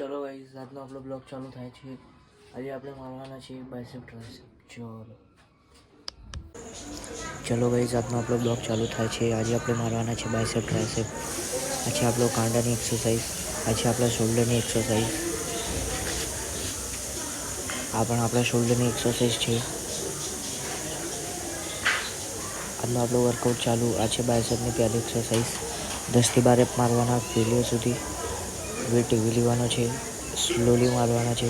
चलो गाइस આજનો આપણો બ્લોગ ચાલુ થાય છે। આજે આપણે મારવાના છે બાયસેપ ટ્રાઇસેપ। ચલો ગાइस આજનો આપણો બ્લોગ ચાલુ થાય છે। આજે આપણે મારવાના છે બાયસેપ ટ્રાઇસેપ। આ છે આપણો કાંડાની એક્સરસાઇઝ, આ છે આપણા શોલ્ડરની એક્સરસાઇઝ, આ પણ આપણા શોલ્ડરની એક્સરસાઇઝ છે। આજનો આપણો વર્કઆઉટ ચાલુ। આ છે બાયસેપની પહેલી એક્સરસાઇઝ। 10 થી 12 રેપ મારવાના ફેલિયર સુધી। વેટ હેવી લેવાનો છે, સ્લોલી મારવાના છે।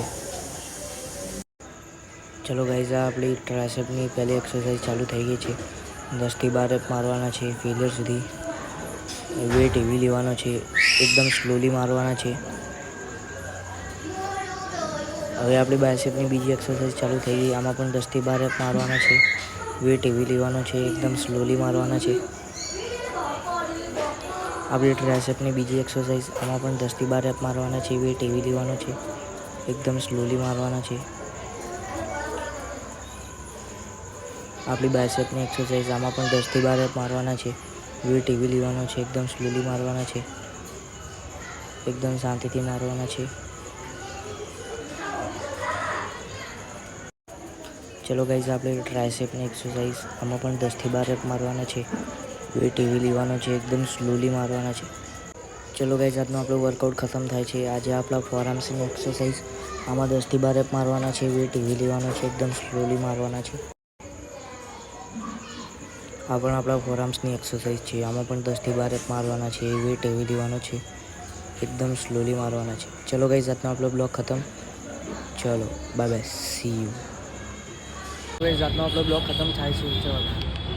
ચલો ગાઈઝ આ આપણી ટ્રાઇસેપની પહેલી એક્સરસાઇઝ ચાલુ થઈ ગઈ છે। 10 થી 12 રેપ મારવાના છે ફેલિયર સુધી। વેટ હેવી લેવાનો છે, એકદમ સ્લોલી મારવાના છે। હવે આપણી બાયસેપની બીજી એક્સરસાઇઝ ચાલુ થઈ ગઈ। આમાં પણ 10 થી 12 રેપ મારવાના છે, વેટ હેવી લેવાનો છે, એકદમ સ્લોલી મારવાના છે। આપણી ટ્રાઇસેપની બીજી એક્સરસાઇઝ, આમાં પણ 10 થી 12 રેપ મારવાના છે, વેટ હેવી લેવાનો છે, એકદમ સ્લોલી મારવાના છે। આપણી બાયસેપની એક્સરસાઇઝ, આમાં પણ 10 થી 12 રેપ મારવાના છે, વેટ હેવી લેવાનો છે, એકદમ સ્લોલી મારવાના છે, એકદમ શાંતિથી મારવાના છે। ચલો ગાઈઝ આપણે ટ્રાઇસેપની એક્સરસાઇઝ, આમાં પણ 10 થી 12 રેપ મારવાના છે, વેટ હેવી લેવાનો છે, એકદમ સ્લોલી મારવાના છે। ચલો ગાઈઝ આજનો આપણો વર્કઆઉટ ખતમ થાય છે। આજે આપણા ફોરઆર્મ્સની એક્સરસાઇઝ, આમાં 10 થી 12 રેપ મારવાના છે, વેટ હેવી લેવાનો છે, એકદમ સ્લોલી મારવાના છે। આ પણ આપણા ફોરઆર્મ્સની એક્સરસાઇઝ છે। આમાં પણ 10 થી 12 રેપ મારવાના છે, વેટ હેવી લેવાનો છે, એકદમ સ્લોલી મારવાના છે। ચલો ગાઈઝ આજનો આપણો બ્લોગ ખતમ। ચલો bye bye, C you. Guys આજનો આપણો બ્લોગ ખતમ થાય છે। ચલો।